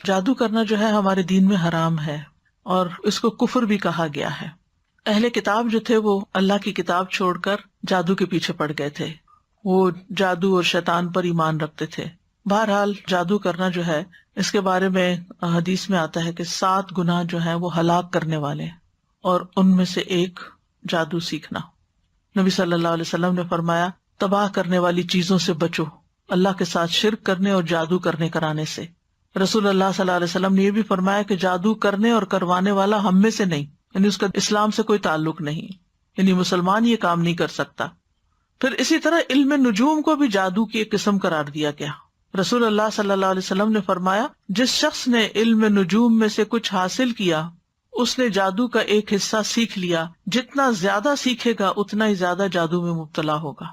جادو کرنا جو ہے ہمارے دین میں حرام ہے، اور اس کو کفر بھی کہا گیا ہے۔ اہل کتاب جو تھے وہ اللہ کی کتاب چھوڑ کر جادو کے پیچھے پڑ گئے تھے، وہ جادو اور شیطان پر ایمان رکھتے تھے۔ بہرحال جادو کرنا جو ہے اس کے بارے میں حدیث میں آتا ہے کہ 7 گناہ جو ہیں وہ ہلاک کرنے والے ہیں، اور ان میں سے ایک جادو سیکھنا۔ نبی صلی اللہ علیہ وسلم نے فرمایا تباہ کرنے والی چیزوں سے بچو، اللہ کے ساتھ شرک کرنے اور جادو کرنے کرانے سے۔ رسول اللہ صلی اللہ علیہ وسلم نے یہ بھی فرمایا کہ جادو کرنے اور کروانے والا ہم میں سے نہیں، یعنی اس کا اسلام سے کوئی تعلق نہیں، یعنی مسلمان یہ کام نہیں کر سکتا۔ پھر اسی طرح علم نجوم کو بھی جادو کی ایک قسم قرار دیا گیا۔ رسول اللہ صلی اللہ علیہ وسلم نے فرمایا جس شخص نے علم نجوم میں سے کچھ حاصل کیا اس نے جادو کا ایک حصہ سیکھ لیا، جتنا زیادہ سیکھے گا اتنا ہی زیادہ جادو میں مبتلا ہوگا۔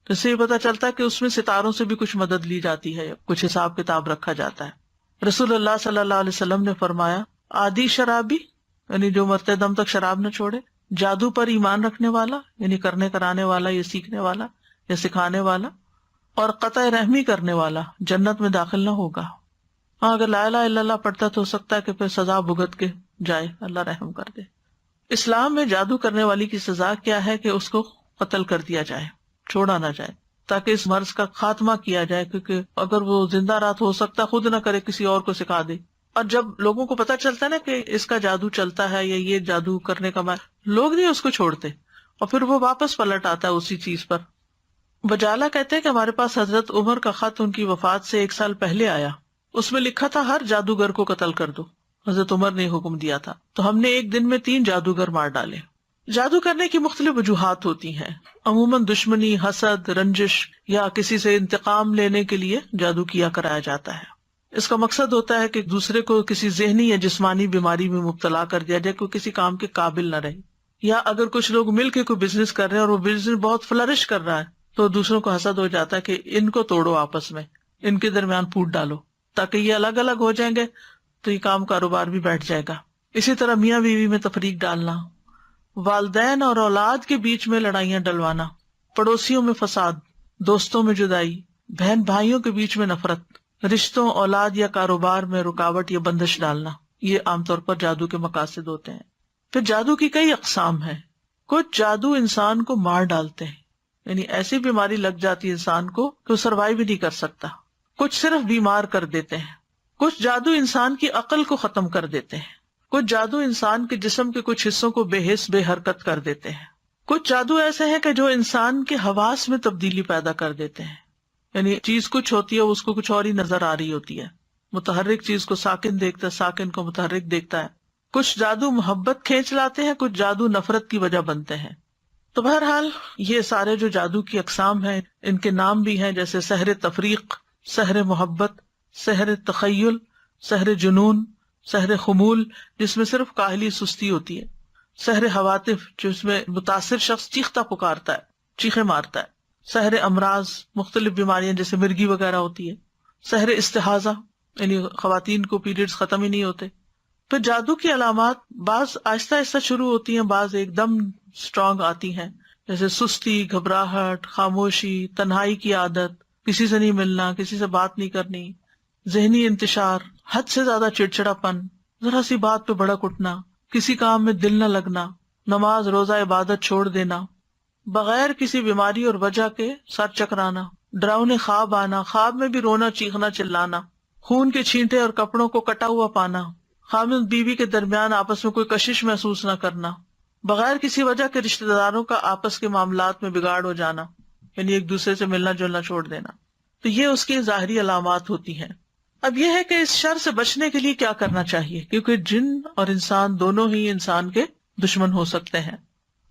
تو اس سے یہ پتا چلتا ہے کہ اس میں ستاروں سے بھی کچھ مدد لی جاتی ہے، کچھ حساب کتاب رکھا جاتا ہے۔ رسول اللہ صلی اللہ علیہ وسلم نے فرمایا عادی شرابی، یعنی جو مرتے دم تک شراب نہ چھوڑے، جادو پر ایمان رکھنے والا، یعنی کرنے کرانے والا یا سیکھنے والا یا سکھانے والا، اور قطع رحمی کرنے والا جنت میں داخل نہ ہوگا۔ ہاں اگر لا الہ الا اللہ پڑھتا تو ہو سکتا ہے کہ پھر سزا بھگت کے جائے، اللہ رحم کر دے۔ اسلام میں جادو کرنے والی کی سزا کیا ہے کہ اس کو قتل کر دیا جائے، چھوڑا نہ جائے، تاکہ اس مرض کا خاتمہ کیا جائے، کیونکہ اگر وہ زندہ رات ہو سکتا خود نہ کرے، کسی اور کو سکھا دے۔ اور جب لوگوں کو پتہ چلتا ہے نا کہ اس کا جادو چلتا ہے یا یہ جادو کرنے کا لوگ نہیں اس کو چھوڑتے، اور پھر وہ واپس پلٹ آتا ہے اسی چیز پر۔ بجالہ کہتے ہیں کہ ہمارے پاس حضرت عمر کا خط ان کی وفات سے 1 سال پہلے آیا، اس میں لکھا تھا ہر جادوگر کو قتل کر دو، حضرت عمر نے حکم دیا تھا، تو ہم نے ایک دن میں 3 جادوگر مار ڈالے۔ جادو کرنے کی مختلف وجوہات ہوتی ہیں، عموماً دشمنی، حسد، رنجش یا کسی سے انتقام لینے کے لیے جادو کیا کرایا جاتا ہے۔ اس کا مقصد ہوتا ہے کہ دوسرے کو کسی ذہنی یا جسمانی بیماری میں مبتلا کر دیا جائے، کوئی کسی کام کے قابل نہ رہے، یا اگر کچھ لوگ مل کے کوئی بزنس کر رہے ہیں اور وہ بزنس بہت فلرش کر رہا ہے تو دوسروں کو حسد ہو جاتا ہے کہ ان کو توڑو، آپس میں ان کے درمیان پھوٹ ڈالو تاکہ یہ الگ الگ ہو جائیں گے تو یہ کام کاروبار بھی بیٹھ جائے گا۔ اسی طرح میاں بیوی میں تفریق ڈالنا، والدین اور اولاد کے بیچ میں لڑائیاں ڈلوانا، پڑوسیوں میں فساد، دوستوں میں جدائی، بہن بھائیوں کے بیچ میں نفرت، رشتوں، اولاد یا کاروبار میں رکاوٹ یا بندش ڈالنا، یہ عام طور پر جادو کے مقاصد ہوتے ہیں۔ پھر جادو کی کئی اقسام ہیں۔ کچھ جادو انسان کو مار ڈالتے ہیں، یعنی ایسی بیماری لگ جاتی ہے انسان کو کہ وہ سروائیو بھی نہیں کر سکتا۔ کچھ صرف بیمار کر دیتے ہیں۔ کچھ جادو انسان کی عقل کو ختم کر دیتے ہیں۔ کچھ جادو انسان کے جسم کے کچھ حصوں کو بے حس بے حرکت کر دیتے ہیں۔ کچھ جادو ایسے ہیں کہ جو انسان کے حواس میں تبدیلی پیدا کر دیتے ہیں، یعنی چیز کچھ ہوتی ہے اس کو کچھ اور ہی نظر آ رہی ہوتی ہے، متحرک چیز کو ساکن دیکھتا ہے، ساکن کو متحرک دیکھتا ہے۔ کچھ جادو محبت کھینچ لاتے ہیں، کچھ جادو نفرت کی وجہ بنتے ہیں۔ تو بہرحال یہ سارے جو جادو کی اقسام ہیں ان کے نام بھی ہیں، جیسے سحر تفریق، سحر محبت، سحر تخیل، سحر جنون، سحر خمول جس میں صرف کاہلی سستی ہوتی ہے، سحر حواتف جس میں متاثر شخص چیختا پکارتا ہے، چیخے مارتا ہے، سحر امراض مختلف بیماریاں جیسے مرگی وغیرہ ہوتی ہے، سحر استحاضہ یعنی خواتین کو پیریڈز ختم ہی نہیں ہوتے۔ پھر جادو کی علامات بعض آہستہ آہستہ شروع ہوتی ہیں، بعض ایک دم اسٹرانگ آتی ہیں، جیسے سستی، گھبراہٹ، خاموشی، تنہائی کی عادت، کسی سے نہیں ملنا، کسی سے بات نہیں کرنی، ذہنی انتشار، حد سے زیادہ چڑچڑا پن، ذرا سی بات پہ بھڑک اٹھنا، کسی کام میں دل نہ لگنا، نماز روزہ عبادت چھوڑ دینا، بغیر کسی بیماری اور وجہ کے سر چکرانا، ڈراؤنے خواب آنا، خواب میں بھی رونا، چیخنا، چلانا، خون کے چھینٹے اور کپڑوں کو کٹا ہوا پانا، خامد بیوی کے درمیان آپس میں کوئی کشش محسوس نہ کرنا، بغیر کسی وجہ کے رشتہ داروں کا آپس کے معاملات میں بگاڑ ہو جانا، یعنی ایک دوسرے سے ملنا جلنا چھوڑ دینا۔ تو یہ اس کی ظاہری علامات ہوتی ہیں۔ اب یہ ہے کہ اس شر سے بچنے کے لیے کیا کرنا چاہیے، کیونکہ جن اور انسان دونوں ہی انسان کے دشمن ہو سکتے ہیں۔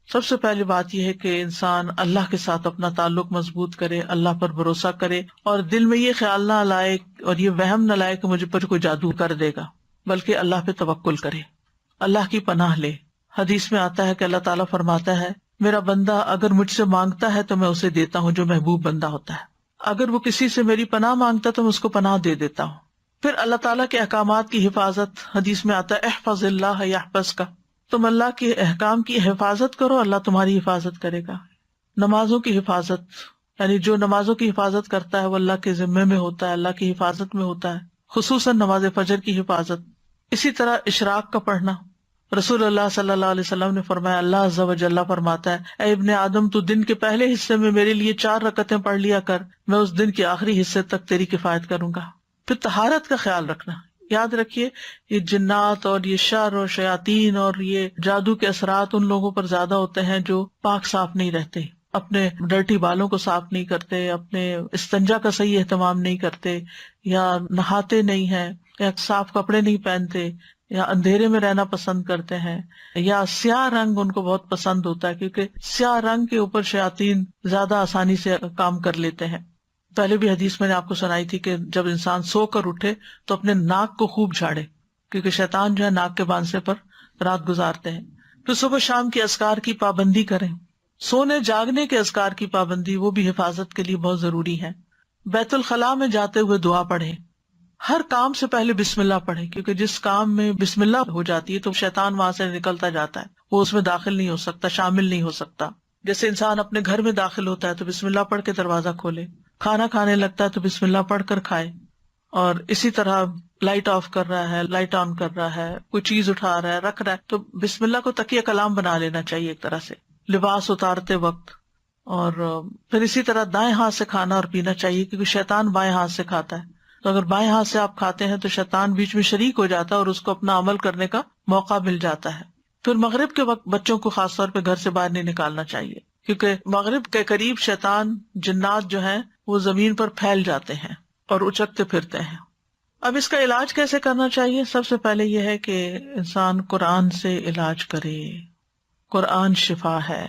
سب سے پہلی بات یہ ہے کہ انسان اللہ کے ساتھ اپنا تعلق مضبوط کرے، اللہ پر بھروسہ کرے، اور دل میں یہ خیال نہ لائے اور یہ وہم نہ لائے کہ مجھے پر کوئی جادو کر دے گا، بلکہ اللہ پہ توکل کرے، اللہ کی پناہ لے۔ حدیث میں آتا ہے کہ اللہ تعالیٰ فرماتا ہے میرا بندہ اگر مجھ سے مانگتا ہے تو میں اسے دیتا ہوں جو محبوب بندہ ہوتا ہے، اگر وہ کسی سے میری پناہ مانگتا تو میں اس کو پناہ دے دیتا ہوں۔ پھر اللہ تعالیٰ کے احکامات کی حفاظت، حدیث میں آتا ہے احفظ اللہ یحفظ کا، تم اللہ کے احکام کی حفاظت کرو، اللہ تمہاری حفاظت کرے گا۔ نمازوں کی حفاظت، یعنی جو نمازوں کی حفاظت کرتا ہے وہ اللہ کے ذمے میں ہوتا ہے، اللہ کی حفاظت میں ہوتا ہے۔ خصوصاً نماز فجر کی حفاظت. اسی طرح اشراق کا پڑھنا. رسول اللہ صلی اللہ علیہ وسلم نے فرمایا، اللہ عز و جل فرماتا ہے، اے ابن آدم تو دن کے پہلے حصے میں میرے لیے 4 رکعتیں پڑھ لیا کر، میں اس دن کے آخری حصے تک تیری کفایت کروں گا. پھر طہارت کا خیال رکھنا. یاد رکھیے یہ جنات اور یہ شر اور شیاطین اور یہ جادو کے اثرات ان لوگوں پر زیادہ ہوتے ہیں جو پاک صاف نہیں رہتے، اپنے ڈرٹی بالوں کو صاف نہیں کرتے، اپنے استنجا کا صحیح اہتمام نہیں کرتے، یا نہاتے نہیں ہیں، یا صاف کپڑے نہیں پہنتے، یا اندھیرے میں رہنا پسند کرتے ہیں، یا سیاہ رنگ ان کو بہت پسند ہوتا ہے کیونکہ سیاہ رنگ کے اوپر شیاطین زیادہ آسانی سے کام کر لیتے ہیں. پہلے بھی حدیث میں نے آپ کو سنائی تھی کہ جب انسان سو کر اٹھے تو اپنے ناک کو خوب جھاڑے، کیونکہ شیطان جو ہے ناک کے باندھنے پر رات گزارتے ہیں. پھر صبح شام کی اذکار کی پابندی کریں. سونے جاگنے کے اذکار کی پابندی وہ بھی حفاظت کے لیے بہت ضروری ہے. بیت الخلاء میں جاتے ہوئے دعا پڑھیں. ہر کام سے پہلے بسم اللہ پڑھیں، کیونکہ جس کام میں بسم اللہ ہو جاتی ہے تو شیطان وہاں سے نکلتا جاتا ہے، وہ اس میں داخل نہیں ہو سکتا، شامل نہیں ہو سکتا. جیسے انسان اپنے گھر میں داخل ہوتا ہے تو بسم اللہ پڑھ کے دروازہ کھولے، کھانا کھانے لگتا ہے تو بسم اللہ پڑھ کر کھائے. اور اسی طرح لائٹ آف کر رہا ہے، لائٹ آن کر رہا ہے، کوئی چیز اٹھا رہا ہے، رکھ رہا ہے، تو بسم اللہ کو تکیہ کلام بنا لینا چاہیے ایک طرح سے لباس اتارتے وقت. اور پھر اسی طرح دائیں ہاتھ سے کھانا اور پینا چاہیے، کیونکہ شیطان بائیں ہاتھ سے کھاتا ہے. تو اگر بائیں ہاتھ سے آپ کھاتے ہیں تو شیطان بیچ میں شریک ہو جاتا ہے اور اس کو اپنا عمل کرنے کا موقع مل جاتا ہے. پھر مغرب کے وقت بچوں کو خاص طور پہ گھر سے باہر نہیں نکالنا چاہیے، کیونکہ مغرب کے قریب شیطان جنات جو ہیں وہ زمین پر پھیل جاتے ہیں اور اچکتے پھرتے ہیں. اب اس کا علاج کیسے کرنا چاہیے؟ سب سے پہلے یہ ہے کہ انسان قرآن سے علاج کرے. قرآن شفا ہے،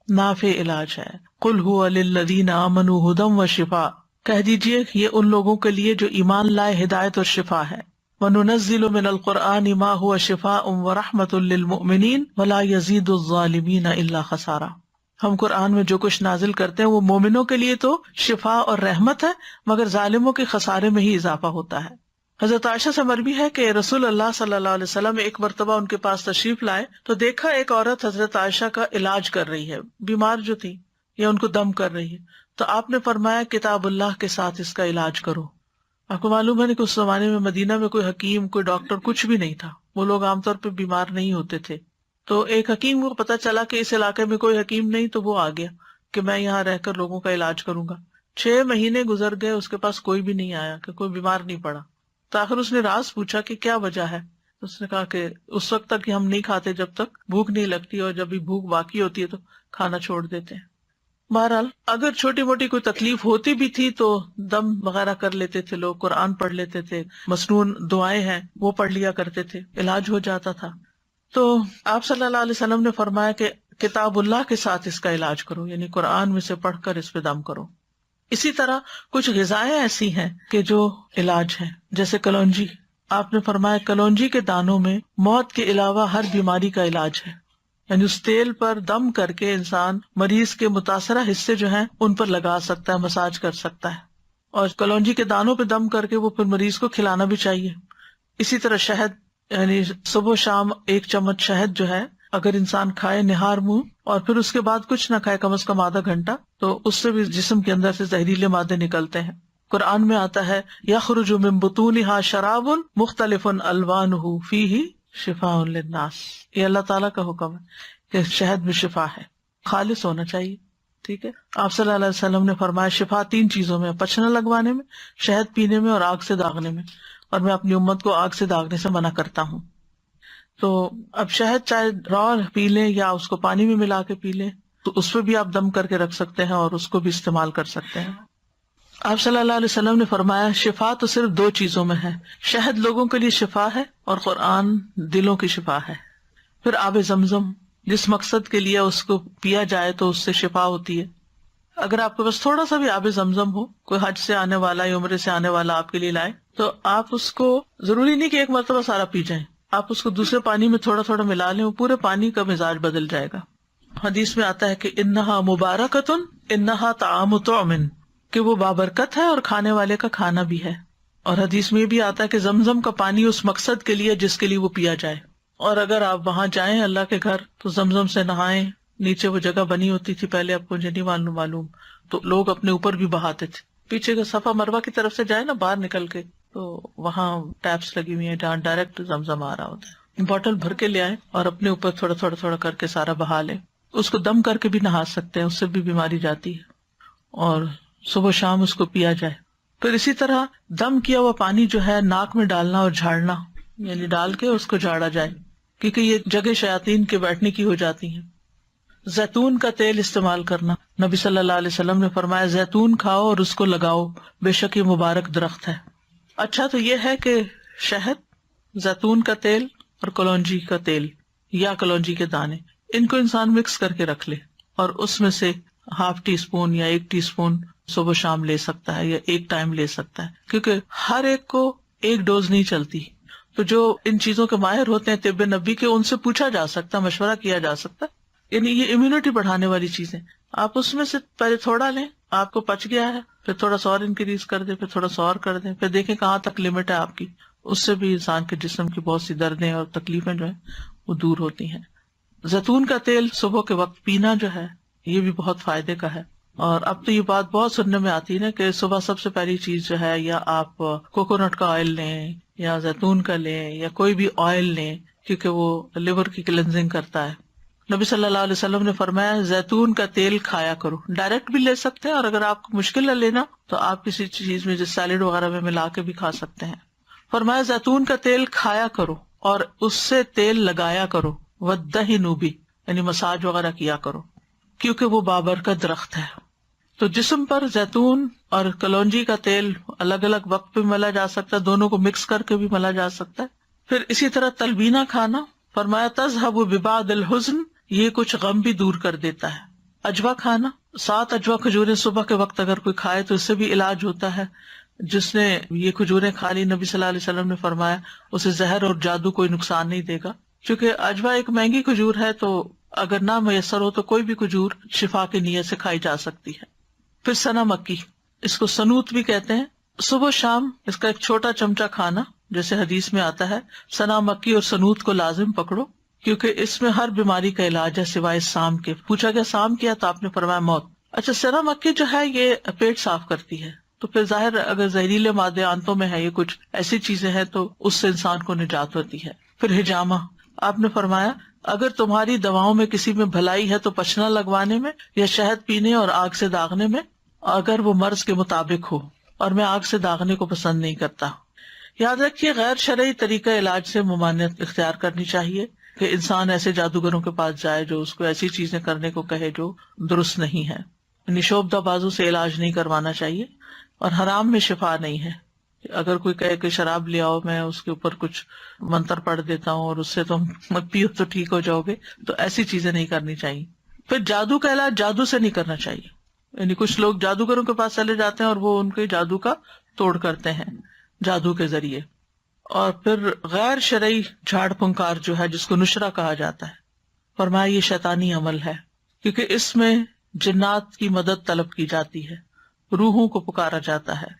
نافع علاج ہے. قل هو للذین آمنوا ھدی وشفاء، کہہ دیجئے یہ ان لوگوں کے لیے جو ایمان لائے ہدایت اور شفا ہے. وَنُنَزِّلُ مِنَ الْقُرْآنِ مَا هُوَ شِفَاءٌ وَرَحْمَةٌ لِّلْمُؤْمِنِينَ وَلَا يَزِيدُ الظَّالِمِينَ إِلَّا خَسَارًا. ہم قرآن میں جو کچھ نازل کرتے ہیں وہ مومنوں کے لیے تو شفا اور رحمت ہے، مگر ظالموں کے خسارے میں ہی اضافہ ہوتا ہے. حضرت عائشہ سے مروی ہے کہ رسول اللہ صلی اللہ علیہ وسلم ایک مرتبہ ان کے پاس تشریف لائے تو دیکھا ایک عورت حضرت عائشہ کا علاج کر رہی ہے، بیمار جو تھی یا ان کو دم کر رہی ہے. تو آپ نے فرمایا کتاب اللہ کے ساتھ اس کا علاج کرو. آپ کو معلوم ہے کہ اس زمانے میں مدینہ میں کوئی حکیم، کوئی ڈاکٹر کچھ بھی نہیں تھا، وہ لوگ عام طور پہ بیمار نہیں ہوتے تھے. تو ایک حکیم کو پتا چلا کہ اس علاقے میں کوئی حکیم نہیں، تو وہ آ گیا کہ میں یہاں رہ کر لوگوں کا علاج کروں گا. 6 مہینے گزر گئے، اس کے پاس کوئی بھی نہیں آیا، کہ کوئی بیمار نہیں پڑا. تو آخر اس نے راز پوچھا کہ کیا وجہ ہے. اس نے کہا کہ اس وقت تک ہم نہیں کھاتے جب تک بھوک نہیں لگتی، اور جب بھی بھوک باقی ہوتی ہے تو کھانا چھوڑ دیتے ہیں. بہرحال اگر چھوٹی موٹی کوئی تکلیف ہوتی بھی تھی تو دم وغیرہ کر لیتے تھے لوگ، قرآن پڑھ لیتے تھے، مسنون دعائیں ہیں وہ پڑھ لیا کرتے تھے، علاج ہو جاتا تھا. تو آپ صلی اللہ علیہ وسلم نے فرمایا کہ کتاب اللہ کے ساتھ اس کا علاج کرو، یعنی قرآن میں سے پڑھ کر اس پہ دم کرو. اسی طرح کچھ غذائیں ایسی ہیں کہ جو علاج ہیں، جیسے کلونجی. آپ نے فرمایا کلونجی کے دانوں میں موت کے علاوہ ہر بیماری کا علاج ہے، یعنی اس تیل پر دم کر کے انسان مریض کے متاثرہ حصے جو ہیں ان پر لگا سکتا ہے، مساج کر سکتا ہے. اور کلونجی کے دانوں پہ دم کر کے وہ پھر مریض کو کھلانا بھی چاہیے. اسی طرح شہد، یعنی صبح شام 1 چمچ شہد جو ہے اگر انسان کھائے نہار منہ، اور پھر اس کے بعد کچھ نہ کھائے کم از کم آدھا گھنٹہ، تو اس سے بھی جسم کے اندر سے زہریلے مادے نکلتے ہیں. قرآن میں آتا ہے یخرج من بطونها شراب مختلف الوانہ فیہ شفاء للناس. یہ اللہ تعالیٰ کا حکم ہے کہ شہد میں شفا ہے، خالص ہونا چاہیے. ٹھیک ہے. آپ صلی اللہ علیہ وسلم نے فرمایا شفا 3 چیزوں میں، پچھنا لگوانے میں، شہد پینے میں، اور آگ سے داغنے میں. اور میں اپنی امت کو آگ سے داغنے سے منع کرتا ہوں. تو اب شہد چاہے را پی لیں یا اس کو پانی میں ملا کے پی لیں، تو اس پہ بھی آپ دم کر کے رکھ سکتے ہیں اور اس کو بھی استعمال کر سکتے ہیں. آپ صلی اللہ علیہ وسلم نے فرمایا شفا تو صرف 2 چیزوں میں ہے، شہد لوگوں کے لیے شفا ہے اور قرآن دلوں کی شفا ہے. پھر آب زمزم، جس مقصد کے لیے اس کو پیا جائے تو اس سے شفا ہوتی ہے. اگر آپ کے پاس تھوڑا سا بھی آب زمزم ہو، کوئی حج سے آنے والا یا عمرے سے آنے والا آپ کے لیے لائے، تو آپ اس کو ضروری نہیں کہ ایک مرتبہ سارا پی جائیں، آپ اس کو دوسرے پانی میں تھوڑا تھوڑا ملا لیں، وہ پورے پانی کا مزاج بدل جائے گا. حدیث میں آتا ہے کہ انہا مبارکتن انہا طعام طعم، کہ وہ بابرکت ہے اور کھانے والے کا کھانا بھی ہے. اور حدیث میں بھی آتا ہے کہ زمزم کا پانی اس مقصد کے لیے جس کے لیے وہ پیا جائے. اور اگر آپ وہاں جائیں اللہ کے گھر تو زمزم سے نہائیں. نیچے وہ جگہ بنی ہوتی تھی پہلے، آپ کو نہیں معلوم، تو لوگ اپنے اوپر بھی بہاتے تھے. پیچھے کا صفا مروہ کی طرف سے جائے نا باہر نکل کے، تو وہاں ٹیپس لگی ہوئی ہیں جہاں ڈائریکٹ زمزم آ رہا ہوتا ہے. بوٹل بھر کے لے آئیں اور اپنے اوپر تھوڑا تھوڑا تھوڑا کر کے سارا بہا لیں. اس کو دم کر کے بھی نہا سکتے ہیں، اس سے بھی بیماری جاتی ہے، اور صبح شام اس کو پیا جائے. پھر اسی طرح دم کیا ہوا پانی جو ہے ناک میں ڈالنا اور جھاڑنا، یعنی ڈال کے اس کو جھاڑا جائے، کیونکہ یہ جگہ شیاطین کے بیٹھنے کی ہو جاتی ہیں. زیتون کا تیل استعمال کرنا، نبی صلی اللہ علیہ وسلم نے فرمایا زیتون کھاؤ اور اس کو لگاؤ، بے شک یہ مبارک درخت ہے. اچھا تو یہ ہے کہ شہد، زیتون کا تیل اور کلونجی کا تیل یا کلونجی کے دانے، ان کو انسان مکس کر کے رکھ لے اور اس میں سے ½ ٹی اسپون یا 1 ٹی اسپون صبح شام لے سکتا ہے یا ایک ٹائم لے سکتا ہے، کیونکہ ہر ایک کو ایک ڈوز نہیں چلتی. تو جو ان چیزوں کے ماہر ہوتے ہیں طب نبی کے، ان سے پوچھا جا سکتا، مشورہ کیا جا سکتا. یعنی یہ امیونٹی بڑھانے والی چیزیں، آپ اس میں سے پہلے تھوڑا لیں، آپ کو پچ گیا ہے پھر تھوڑا سا اور انکریز کر دیں، پھر تھوڑا سا اور کر دیں، پھر دیکھیں کہاں تک لمٹ ہے آپ کی. اس سے بھی انسان کے جسم کی بہت سی دردیں اور تکلیفیں جو ہیں وہ دور ہوتی ہیں. زیتون کا تیل صبح کے وقت پینا جو ہے یہ بھی بہت فائدے کا ہے. اور اب تو یہ بات بہت سننے میں آتی ہے نا کہ صبح سب سے پہلی چیز جو ہے، یا آپ کوکونٹ کا آئل لیں یا زیتون کا لیں یا کوئی بھی آئل لیں، کیونکہ وہ لیور کی کلینزنگ کرتا ہے. نبی صلی اللہ علیہ وسلم نے فرمایا زیتون کا تیل کھایا کرو. ڈائریکٹ بھی لے سکتے ہیں، اور اگر آپ کو مشکل ہے لینا تو آپ کسی چیز میں جیسے سیلیڈ وغیرہ میں ملا کے بھی کھا سکتے ہیں. فرمایا زیتون کا تیل کھایا کرو اور اس سے تیل لگایا کرو، وَالدَّهِنُ بِهِ، یعنی مساج وغیرہ کیا کرو، کیونکہ وہ بابرکت درخت ہے. تو جسم پر زیتون اور کلونجی کا تیل الگ الگ وقت پہ ملا جا سکتا ہے، دونوں کو مکس کر کے بھی ملا جا سکتا ہے. پھر اسی طرح تلبینہ کھانا، فرمایا تذهب ببعض الحزن، یہ کچھ غم بھی دور کر دیتا ہے. اجوا کھانا، 7 اجوا کھجوریں صبح کے وقت اگر کوئی کھائے تو اس سے بھی علاج ہوتا ہے. جس نے یہ کھجوریں کھا لی، نبی صلی اللہ علیہ وسلم نے فرمایا اسے زہر اور جادو کوئی نقصان نہیں دے گا. چونکہ اجوا ایک مہنگی کھجور ہے، تو اگر نہ میسر ہو تو کوئی بھی کھجور شفا کی نیت سے کھائی جا سکتی ہے. پھر سنا مکی، اس کو سنوت بھی کہتے ہیں. صبح شام اس کا ایک چھوٹا چمچہ کھانا، جیسے حدیث میں آتا ہے سنا مکی اور سنوت کو لازم پکڑو، کیونکہ اس میں ہر بیماری کا علاج ہے سوائے سام کے. پوچھا گیا سام کیا، تو آپ نے فرمایا موت. اچھا، سنا مکی جو ہے یہ پیٹ صاف کرتی ہے، تو پھر ظاہر اگر زہریلے مادے آنتوں میں ہے، یہ کچھ ایسی چیزیں ہیں تو اس سے انسان کو نجات ہوتی ہے. پھر ہجامہ، آپ نے فرمایا اگر تمہاری دواؤں میں کسی میں بھلائی ہے تو پچنا لگوانے میں یا شہد پینے اور آگ سے داغنے میں، اگر وہ مرض کے مطابق ہو، اور میں آگ سے داغنے کو پسند نہیں کرتا. یاد رکھیے غیر شرعی طریقہ علاج سے ممانعت اختیار کرنی چاہیے، کہ انسان ایسے جادوگروں کے پاس جائے جو اس کو ایسی چیزیں کرنے کو کہے جو درست نہیں ہے. یعنی شعبدہ بازو سے علاج نہیں کروانا چاہیے، اور حرام میں شفا نہیں ہے. اگر کوئی کہے کہ شراب لے آؤ، میں اس کے اوپر کچھ منتر پڑھ دیتا ہوں اور اس سے تم مت پیو تو ٹھیک ہو جاؤ گے، تو ایسی چیزیں نہیں کرنی چاہیے. پھر جادو کا علاج جادو سے نہیں کرنا چاہیے. یعنی کچھ لوگ جادوگروں کے پاس چلے جاتے ہیں اور وہ ان کے جادو کا توڑ کرتے ہیں جادو کے ذریعے. اور پھر غیر شرعی جھاڑ پھنکار جو ہے، جس کو نشرہ کہا جاتا ہے، فرمایا یہ شیطانی عمل ہے، کیونکہ اس میں جنات کی مدد طلب کی جاتی ہے، روحوں کو پکارا جاتا ہے.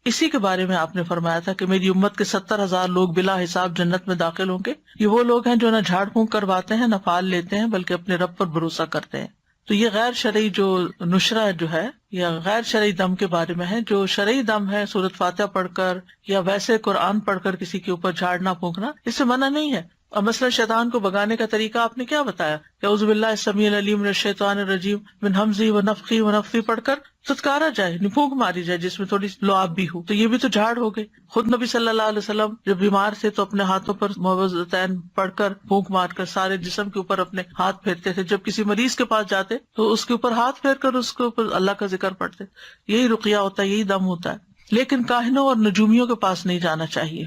اسی کے بارے میں آپ نے فرمایا تھا کہ میری امت کے 70,000 لوگ بلا حساب جنت میں داخل ہوں گے. یہ وہ لوگ ہیں جو نہ جھاڑ پھونک کرواتے ہیں، نہ پھال لیتے ہیں، بلکہ اپنے رب پر بھروسہ کرتے ہیں. تو یہ غیر شرعی جو نشرہ جو ہے یا غیر شرعی دم کے بارے میں ہے. جو شرعی دم ہے سورۃ فاتحہ پڑھ کر یا ویسے قرآن پڑھ کر کسی کے اوپر جھاڑنا پھونکنا، اس سے منع نہیں ہے. اور مثلا شیطان کو بگانے کا طریقہ آپ نے کیا بتایا، اعوذ باللہ السمیع العلیم من الشیطان الرجیم من ہمزہ ونفخہ ونفثہ پڑھ کر ستکارا جائے، پھونک ماری جائے جس میں تھوڑی لعاب بھی ہو، تو یہ بھی تو جھاڑ ہو گئے. خود نبی صلی اللہ علیہ وسلم جب بیمار تھے تو اپنے ہاتھوں پر معوذتین پڑھ کر پھونک مار کر سارے جسم کے اوپر اپنے ہاتھ پھیرتے تھے. جب کسی مریض کے پاس جاتے تو اس کے اوپر ہاتھ پھیر کر اس کے اوپر اللہ کا ذکر پڑھتے. یہی رقیہ ہوتا ہے، یہی دم ہوتا ہے. لیکن کاہنوں اور نجومیوں کے پاس نہیں جانا چاہیے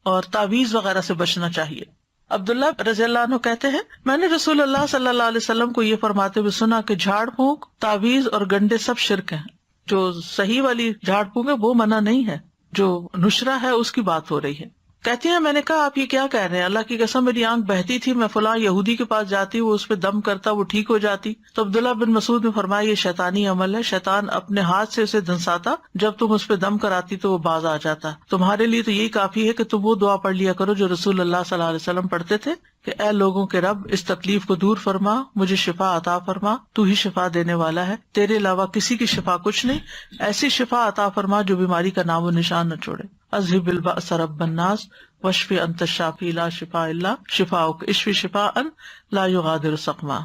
اور تعویذ وغیرہ سے بچنا چاہیے. عبداللہ رضی اللہ عنہ کہتے ہیں میں نے رسول اللہ صلی اللہ علیہ وسلم کو یہ فرماتے ہوئے سنا کہ جھاڑ پھونک، تعویذ اور گنڈے سب شرک ہیں. جو صحیح والی جھاڑ پھونک ہے وہ منع نہیں ہے، جو نشرہ ہے اس کی بات ہو رہی ہے. کہتی ہیں میں نے کہا آپ یہ کیا کہہ رہے ہیں، اللہ کی قسم میری آنکھ بہتی تھی، میں فلاں یہودی کے پاس جاتی، وہ اس پہ دم کرتا، وہ ٹھیک ہو جاتی. تو عبداللہ بن مسعود نے فرمایا یہ شیطانی عمل ہے، شیطان اپنے ہاتھ سے اسے دھنساتا، جب تم اس پہ دم کراتی تو وہ باز آ جاتا. تمہارے لیے تو یہی کافی ہے کہ تم وہ دعا پڑھ لیا کرو جو رسول اللہ صلی اللہ علیہ وسلم پڑھتے تھے کہ اے لوگوں کے رب اس تکلیف کو دور فرما، مجھے شفا عطا فرما، تو ہی شفا دینے والا ہے، تیرے علاوہ کسی کی شفا کچھ نہیں، ایسی شفا عطا فرما جو بیماری کا نام و نشان نہ چھوڑے. اذهب البأس رب الناس واشف انت الشافی لا شفاء الا شفاؤک اشف شفاء لا یغادر سقما۔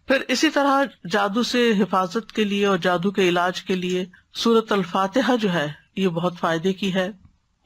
پھر اسی طرح جادو سے حفاظت کے لیے اور جادو کے علاج کے لیے سورۃ الفاتحہ جو ہے یہ بہت فائدے کی ہے۔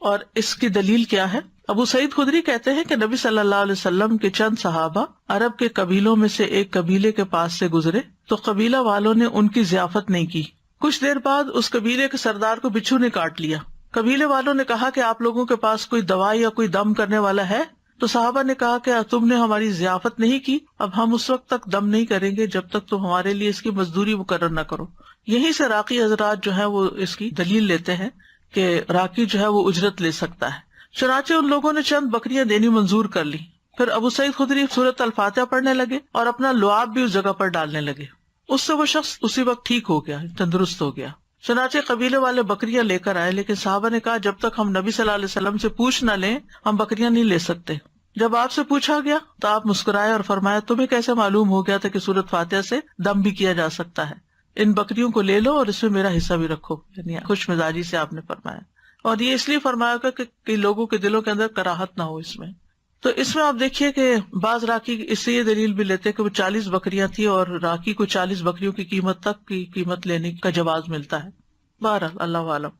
اور اس کی دلیل کیا ہے؟ ابو سعید خدری کہتے ہیں کہ نبی صلی اللہ علیہ وسلم کے چند صحابہ عرب کے قبیلوں میں سے ایک قبیلے کے پاس سے گزرے تو قبیلہ والوں نے ان کی ضیافت نہیں کی۔ کچھ دیر بعد اس قبیلے کے سردار کو بچھو نے کاٹ لیا۔ قبیلے والوں نے کہا کہ آپ لوگوں کے پاس کوئی دوا یا کوئی دم کرنے والا ہے؟ تو صحابہ نے کہا کہ تم نے ہماری ضیافت نہیں کی، اب ہم اس وقت تک دم نہیں کریں گے جب تک تم ہمارے لیے اس کی مزدوری مقرر نہ کرو۔ یہیں سے راقی حضرات جو ہے وہ اس کی دلیل لیتے ہیں کہ راقی جو ہے وہ اجرت لے سکتا ہے۔ چنانچہ ان لوگوں نے چند بکریاں دینی منظور کر لی۔ پھر ابو سعید خدری سورۃ الفاتحہ پڑھنے لگے اور اپنا لعاب بھی اس جگہ پر ڈالنے لگے۔ اس سے وہ شخص اسی وقت ٹھیک ہو گیا، تندرست ہو گیا۔ چنانچہ قبیلے والے بکریاں لے کر آئے، لیکن صحابہ نے کہا جب تک ہم نبی صلی اللہ علیہ وسلم سے پوچھ نہ لیں ہم بکریاں نہیں لے سکتے۔ جب آپ سے پوچھا گیا تو آپ مسکرائے اور فرمایا تمہیں کیسے معلوم ہو گیا تھا کہ سورۃ فاتحہ سے دم بھی کیا جا سکتا ہے؟ ان بکریوں کو لے لو اور اس میں میرا حصہ بھی رکھو، یعنی خوش مزاجی سے آپ نے فرمایا۔ اور یہ اس لیے فرمایا گا کہ لوگوں کے دلوں کے اندر کراہت نہ ہو اس میں۔ تو اس میں آپ دیکھیے کہ بعض راکی اس سے یہ دلیل بھی لیتے کہ وہ 40 بکریاں تھی اور راکی کو 40 بکریوں کی قیمت تک کی قیمت لینے کا جواز ملتا ہے۔ بہرحال اللہ عالم۔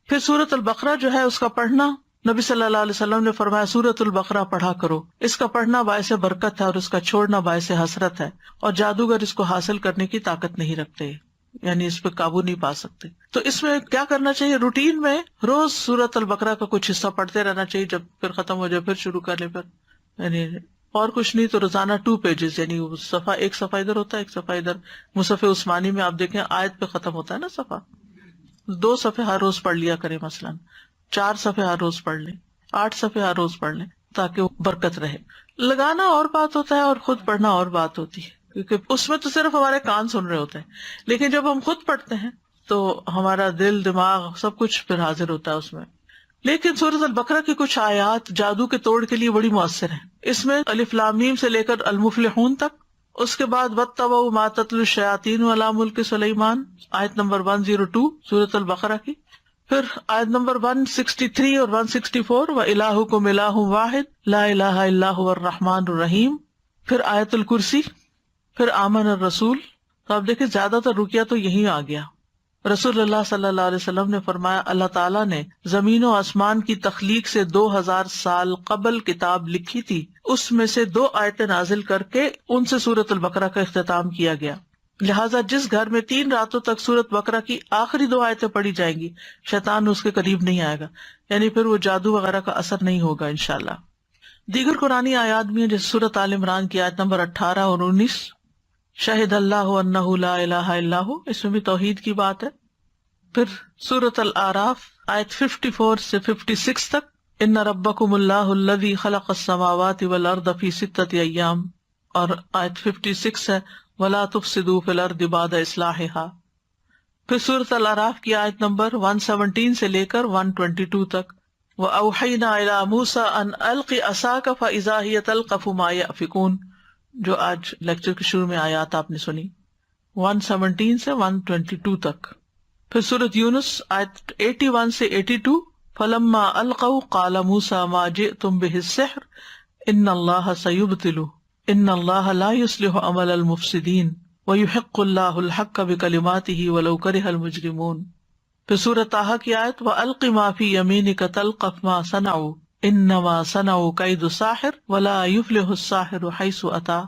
پھر سورۃ البقرہ جو ہے اس کا پڑھنا، نبی صلی اللہ علیہ وسلم نے فرمایا سورۃ البقرہ پڑھا کرو، اس کا پڑھنا باعث برکت ہے اور اس کا چھوڑنا باعث حسرت ہے، اور جادوگر اس کو حاصل کرنے کی طاقت نہیں رکھتے، یعنی اس پہ قابو نہیں پا سکتے۔ تو اس میں کیا کرنا چاہیے؟ روٹین میں روز سورۃ البقرہ کا کچھ حصہ پڑھتے رہنا چاہیے، جب پھر ختم ہو جائے پھر شروع کر لیں، پھر یعنی اور کچھ نہیں تو روزانہ 2 پیجز، یعنی صفحہ ایک صفحہ ادھر ہوتا ہے ایک صفحہ ادھر۔ مصحف عثمانی میں آپ دیکھیں آیت پہ ختم ہوتا ہے نا صفحہ، 2 صفحے ہر روز پڑھ لیا کریں، مثلا 4 صفحے ہر روز پڑھ لیں، 8 صفحے ہر روز پڑھ لیں تاکہ وہ برکت رہے۔ لگانا اور بات ہوتا ہے اور خود پڑھنا اور بات ہوتی ہے، کیونکہ اس میں تو صرف ہمارے کان سن رہے ہوتے ہیں، لیکن جب ہم خود پڑھتے ہیں تو ہمارا دل دماغ سب کچھ پھر حاضر ہوتا ہے اس میں۔ لیکن سورۃ البقرہ کی کچھ آیات جادو کے توڑ کے لیے بڑی مؤثر ہیں۔ اس میں الف لام میم سے لے کر المفلحون تک، اس کے بعد واتبعوا ما تتلو الشیاطین علی ملک سلیمان، آیت نمبر 102 سورۃ البقرہ کی، پھر آیت نمبر 163 اور 164 وَإِلَٰهُكُمْ إِلَٰهٌ وَاحِدٌ لَا إِلَٰهَ إِلَّا هُوَ الرَّحْمَٰنُ الرَّحِيمُ، پھر آیت الکرسی، پھر آمن الرسول۔ تو آپ دیکھیں زیادہ تر رقیہ تو یہی آ گیا۔ رسول اللہ صلی اللہ علیہ وسلم نے فرمایا اللہ تعالیٰ نے زمین و آسمان کی تخلیق سے 2000 سال قبل کتاب لکھی تھی، اس میں سے 2 آیتیں نازل کر کے ان سے سورۃ البقرہ کا اختتام کیا گیا، لہٰذا جس گھر میں 3 راتوں تک سورۃ بقرہ کی آخری 2 آیتیں پڑھی جائیں گی شیطان اس کے قریب نہیں آئے گا، یعنی پھر وہ جادو وغیرہ کا اثر نہیں ہوگا انشاءاللہ۔ دیگر قرآنی آیات بھی ہیں جیسے سورۃ آل عمران کی آیت نمبر 18 اور 19، شہد اللہ انہ لا الہ الا ہو، اس میں بھی توحید کی بات ہے۔ پھر سورۃ الاعراف آیت 54 سے 56 تک، ان ربکم اللہ الذی خلق السماوات والارض فی 6 ایام، اور آیت 56 ہے ولا تفسدوا فی الارض بعد اصلاحها۔ پھر سورۃ الاعراف کی آیت نمبر 117 سے لے کر 122 تک، وأوحینا الی موسیٰ ان الق عصاک فاذا ہی تلقف ما یأفکون، جو آج لیکچر کے شروع میں آیات آپ نے سنی، 117 سے 122 تک۔ پھر سورۃ یونس آیت 81 سے 82، فلما القوا قال موسیٰ ما جئتم بہ السحر ان اللہ سیبطلہ ان اللہ لا یصلح عمل المفسدین ویحق اللہ الحق بکلماتہ ولو کرہ المجرمون۔ پھر سورۃ طٰہٰ کی آیت وَأَلْقِ مَا فِي يَمِينِكَ تَلْقَفْ مَا صَنَعُوا إِنَّمَا صَنَعُوا كَيْدُ سَاحِرٍ وَلَا يُفْلِحُ السَّاحِرُ حَيْثُ أَتَىٰ۔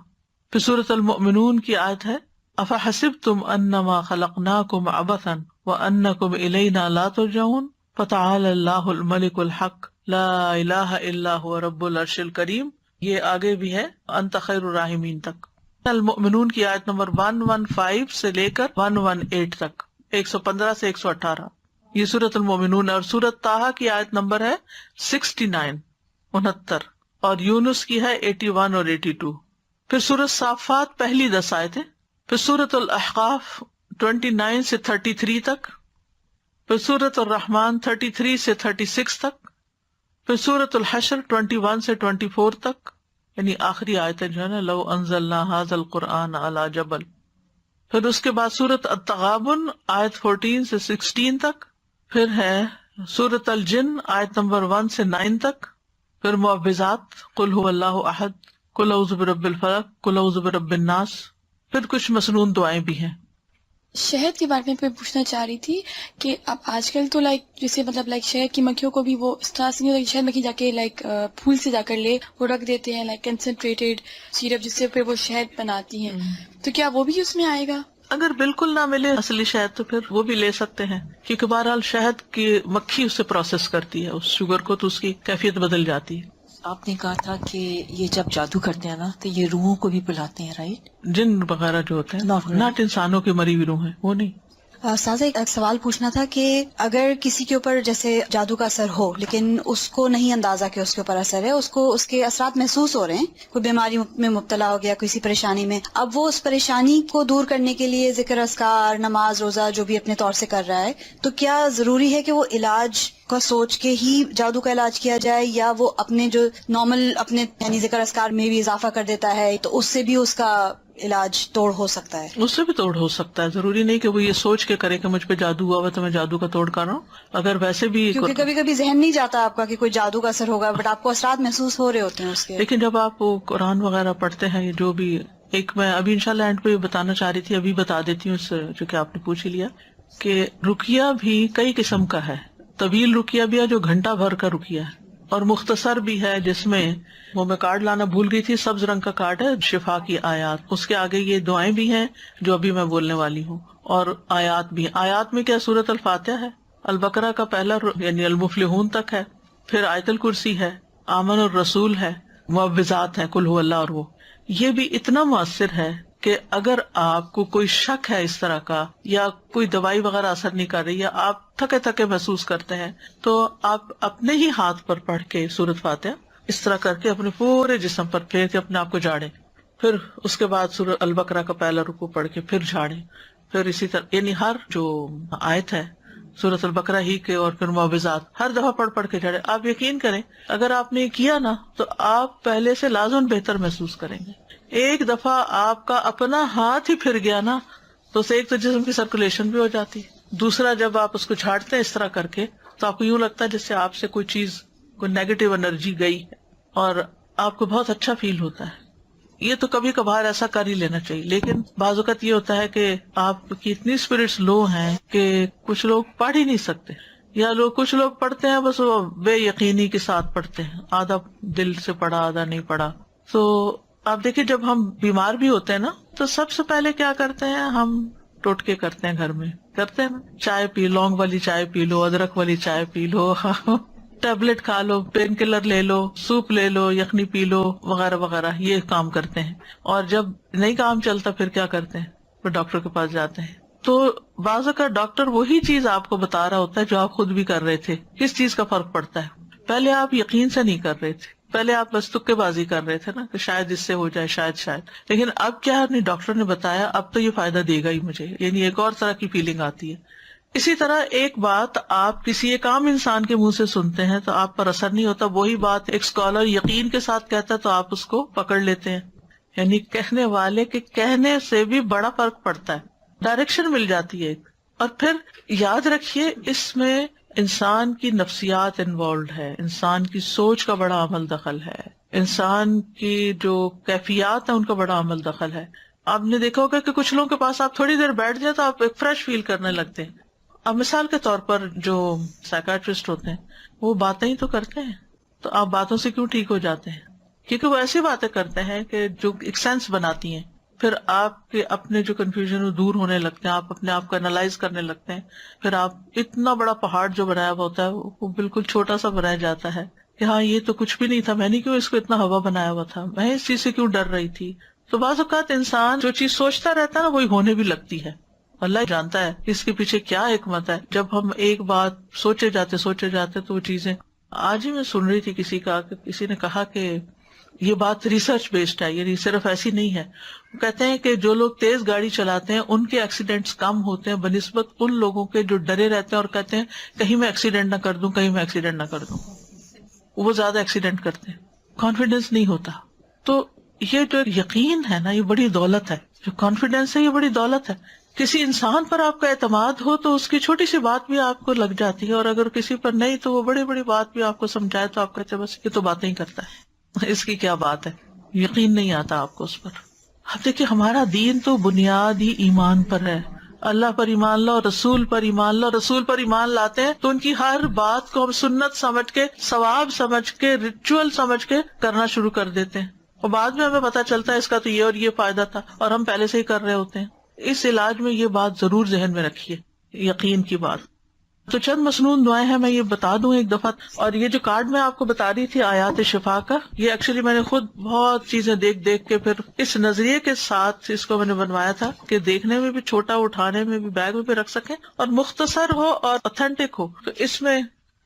پھر سورۃ المؤمنون کی آیت ہے أَفَحَسِبْتُمْ أَنَّمَا خَلَقْنَاكُمْ عَبَثًا وَأَنَّكُمْ إِلَيْنَا لَا تُرْجَعُونَ فَتَعَالَى اللَّهُ الْمَلِكُ الْحَقُّ لَا إِلَٰهَ إِلَّا هُوَ رَبُّ الْعَرْشِ الْكَرِيمِ۔ یہ آگے بھی ہے أَنْتَ خَيْرُ الرَّاحِمِينَ تک۔ المؤمنون کی آیت نمبر 115 سے لے کر 118 تک، 115 سے 118، یہ سورۃ المؤمنون۔ اور سورۃ طٰہٰ کی آیت نمبر ہے 69 69، اور یونس کی ہے 81 اور 82۔ پھر سورۃ صافات پہلی 10 آیتیں، پھر سورۃ الاحقاف 29 سے 33 تک، پھر سورۃ الرحمن 33 سے 36 تک، پھر سورۃ الحشر 21 سے 24 تک، یعنی آخری آیتیں جو ہے نا لو انزلنا ھذا القرآن علی جبل۔ پھر اس کے بعد سورۃ التغابن آیت 14 سے 16 تک، پھر ہے سورۃ الجن آیت نمبر 1 سے 9 تک، پھر معوذات قل هو اللہ احد، قل اعوذ برب الفلق، قل اعوذ برب الناس، پھر کچھ مسنون دعائیں بھی ہیں۔ شہد کے بارے میں پوچھنا چاہ رہی تھی کہ اب آج کل تو جیسے مطلب شہد کی مکھیوں کو بھی وہ اس طرح سے نہیں ہوتا کہ شہد مکھی جا کے پھول سے جا کر لے، وہ رکھ دیتے ہیں کنسنٹریٹڈ سیرپ جس سے پھر وہ شہد بناتی ہیں، تو کیا وہ بھی اس میں آئے گا؟ اگر بالکل نہ ملے اصلی شہد تو پھر وہ بھی لے سکتے ہیں، کیونکہ بہرحال شہد کی مکھی اسے پروسیس کرتی ہے اس شوگر کو، تو اس کی کیفیت بدل جاتی ہے۔ آپ نے کہا تھا کہ یہ جب جادو کرتے ہیں نا تو یہ روحوں کو بھی بلاتے ہیں، رائٹ؟ جن وغیرہ جو ہوتے ہیں، ناٹ انسانوں کی مری ہوئی روح ہیں، وہ نہیں۔ استاذہ ایک سوال پوچھنا تھا کہ اگر کسی کے اوپر جیسے جادو کا اثر ہو لیکن اس کو نہیں اندازہ کہ اس کے اوپر اثر ہے، اس کو اس کے اثرات محسوس ہو رہے ہیں، کوئی بیماری میں مبتلا ہو گیا، کسی پریشانی میں، اب وہ اس پریشانی کو دور کرنے کے لیے ذکر اذکار، نماز، روزہ جو بھی اپنے طور سے کر رہا ہے، تو کیا ضروری ہے کہ وہ علاج کا سوچ کے ہی جادو کا علاج کیا جائے، یا وہ اپنے جو نارمل اپنے یعنی ذکر اذکار میں بھی اضافہ کر دیتا ہے تو اس سے بھی اس کا علاج توڑ ہو سکتا ہے؟ اس سے بھی توڑ ہو سکتا ہے، ضروری نہیں کہ وہ یہ سوچ کے کرے کہ مجھ پہ جادو ہوا ہوا تو میں جادو کا توڑ کر رہا ہوں۔ اگر ویسے بھی، کیونکہ کبھی کبھی ذہن نہیں جاتا آپ کا کہ کوئی جادو کا اثر ہوگا، بٹ آپ کو اثرات محسوس ہو رہے ہوتے ہیں اس کے۔ لیکن جب آپ وہ قرآن وغیرہ پڑھتے ہیں، جو بھی ایک میں ابھی انشاءاللہ اینڈ پہ بتانا چاہ رہی تھی، ابھی بتا دیتی ہوں، اس سے جو کہ آپ نے پوچھ ہی لیا، کہ رقیہ بھی کئی قسم کا ہے۔ طویل رقیہ بھی ہے جو گھنٹہ بھر کا رقیہ ہے، اور مختصر بھی ہے جس میں وہ میں کارڈ لانا بھول گئی تھی، سبز رنگ کا کارڈ ہے، شفا کی آیات، اس کے آگے یہ دعائیں بھی ہیں جو ابھی میں بولنے والی ہوں، اور آیات بھی۔ آیات میں کیا سورۃ الفاتحہ ہے، البقرہ کا پہلا یعنی المفلحون تک ہے، پھر آیت الکرسی ہے، آمن الرسول ہے، معوذات ہے، قل هو اللہ، اور وہ یہ بھی اتنا مؤثر ہے کہ اگر آپ کو کوئی شک ہے اس طرح کا، یا کوئی دوائی وغیرہ اثر نہیں کر رہی، یا آپ تھکے تھکے محسوس کرتے ہیں، تو آپ اپنے ہی ہاتھ پر پڑھ کے سورۃ فاتحہ اس طرح کر کے اپنے پورے جسم پر پھیر کے اپنے آپ کو جھاڑیں، پھر اس کے بعد سورۃ البقرہ کا پہلا رکوع پڑھ کے پھر جھاڑیں، پھر اسی طرح یعنی ہر جو آیت ہے سورۃ البقرہ ہی کے، اور پھر معوذات ہر دفعہ پڑھ کے جھاڑیں۔ آپ یقین کریں اگر آپ نے کیا نا تو آپ پہلے سے لازم بہتر محسوس کریں گے۔ ایک دفعہ آپ کا اپنا ہاتھ ہی پھر گیا نا تو اسے ایک تو جسم کی سرکولیشن بھی ہو جاتی، دوسرا جب آپ اس کو جھاڑتے ہیں اس طرح کر کے تو آپ کو یوں لگتا ہے جس سے آپ سے کوئی چیز، کوئی نیگیٹو انرجی گئی ہے، اور آپ کو بہت اچھا فیل ہوتا ہے۔ یہ تو کبھی کبھار ایسا کر ہی لینا چاہیے، لیکن بعض اوقات یہ ہوتا ہے کہ آپ کی اتنی اسپرٹس لو ہیں کہ کچھ لوگ پڑھ ہی نہیں سکتے، یا کچھ لوگ پڑھتے ہیں بس وہ بے یقینی کے ساتھ پڑھتے ہیں، آدھا دل سے پڑھا آدھا نہیں پڑھا۔ تو آپ دیکھیں جب ہم بیمار بھی ہوتے ہیں نا تو سب سے پہلے کیا کرتے ہیں، ہم ٹوٹکے کرتے ہیں، گھر میں کرتے ہیں نا، چائے پی، لونگ والی چائے پی لو، ادرک والی چائے پی لو، ٹیبلٹ کھا لو، پین کلر لے لو، سوپ لے لو، یخنی پی لو، وغیرہ وغیرہ، یہ کام کرتے ہیں۔ اور جب نہیں کام چلتا پھر کیا کرتے ہیں، پھر ڈاکٹر کے پاس جاتے ہیں۔ تو بعض اوقات ڈاکٹر وہی چیز آپ کو بتا رہا ہوتا ہے جو آپ خود بھی کر رہے تھے۔ کس چیز کا فرق پڑتا ہے، پہلے آپ یقین سے نہیں کر رہے تھے، پہلے آپ بس تکے بازی کر رہے تھے نا کہ شاید اس سے ہو جائے، شاید، لیکن اب کیا ہے، ڈاکٹر نے بتایا اب تو یہ فائدہ دے گا ہی مجھے، یعنی ایک اور طرح کی فیلنگ آتی ہے۔ اسی طرح ایک بات آپ کسی ایک عام انسان کے منہ سے سنتے ہیں تو آپ پر اثر نہیں ہوتا، وہی بات ایک اسکالر یقین کے ساتھ کہتا ہے تو آپ اس کو پکڑ لیتے ہیں، یعنی کہنے والے کے کہنے سے بھی بڑا فرق پڑتا ہے، ڈائریکشن مل جاتی ہے ایک۔ اور پھر یاد رکھیے اس میں انسان کی نفسیات انوالوڈ ہے، انسان کی سوچ کا بڑا عمل دخل ہے، انسان کی جو کیفیات ہیں ان کا بڑا عمل دخل ہے۔ آپ نے دیکھا ہوگا کہ کچھ لوگوں کے پاس آپ تھوڑی دیر بیٹھ جائے تو آپ ایک فریش فیل کرنے لگتے ہیں۔ اب مثال کے طور پر جو سائیکیٹرسٹ ہوتے ہیں وہ باتیں ہی تو کرتے ہیں، تو آپ باتوں سے کیوں ٹھیک ہو جاتے ہیں؟ کیونکہ وہ ایسی باتیں کرتے ہیں کہ جو ایک سینس بناتی ہیں، پھر آپ کے اپنے جو کنفیوژن وہ دور ہونے لگتے ہیں، آپ اپنے آپ کو انالائز کرنے لگتے ہیں، پھر آپ اتنا بڑا پہاڑ جو بنایا ہوا ہوتا ہے وہ بالکل چھوٹا سا بنایا جاتا ہے کہ ہاں یہ تو کچھ بھی نہیں تھا، میں نے کیوں اس کو اتنا ہوا بنایا ہوا تھا، میں اس چیز سے کیوں ڈر رہی تھی۔ تو بعض اوقات انسان جو چیز سوچتا رہتا ہے نا وہی ہونے بھی لگتی ہے، اللہ جانتا ہے اس کے پیچھے کیا حکمت ہے۔ جب ہم ایک بات سوچے جاتے تو وہ چیزیں، آج ہی میں سن رہی تھی کسی کا کہ کسی نے کہا کہ یہ بات ریسرچ بیسڈ ہے، یعنی صرف ایسی نہیں ہے۔ وہ کہتے ہیں کہ جو لوگ تیز گاڑی چلاتے ہیں ان کے ایکسیڈنٹس کم ہوتے ہیں بنسبت ان لوگوں کے جو ڈرے رہتے ہیں اور کہتے ہیں کہیں میں ایکسیڈنٹ نہ کر دوں، وہ زیادہ ایکسیڈنٹ کرتے ہیں، کانفیڈینس نہیں ہوتا۔ تو یہ جو یقین ہے نا یہ بڑی دولت ہے، جو کانفیڈینس ہے یہ بڑی دولت ہے کسی انسان پر آپ کا اعتماد ہو تو اس کی چھوٹی سی بات بھی آپ کو لگ جاتی ہے، اور اگر کسی پر نہیں تو وہ بڑی بڑی بات بھی آپ کو سمجھائے تو آپ کہتے ہیں بس یہ تو باتیں ہی کرتا ہے، اس کی کیا بات ہے، یقین نہیں آتا آپ کو اس پر۔ اب دیکھیے ہمارا دین تو بنیاد ہی ایمان پر ہے، اللہ پر ایمان لاؤ، رسول پر ایمان لاؤ، رسول پر ایمان لاتے ہیں تو ان کی ہر بات کو ہم سنت سمجھ کے، ثواب سمجھ کے، ریچول سمجھ کے کرنا شروع کر دیتے ہیں، اور بعد میں ہمیں پتا چلتا ہے اس کا تو یہ اور یہ فائدہ تھا، اور ہم پہلے سے ہی کر رہے ہوتے ہیں۔ اس علاج میں یہ بات ضرور ذہن میں رکھیے، یقین کی بات۔ تو چند مسنون دعائیں ہیں، میں یہ بتا دوں ایک دفعہ، اور یہ جو کارڈ میں آپ کو بتا رہی تھی آیات شفا کا، یہ ایکچولی میں نے خود بہت چیزیں دیکھ دیکھ کے پھر اس نظریے کے ساتھ اس کو میں نے بنوایا تھا کہ دیکھنے میں بھی چھوٹا، اٹھانے میں بھی، بیگ میں بھی رکھ سکیں، اور مختصر ہو اور اوتھینٹک ہو۔ تو اس میں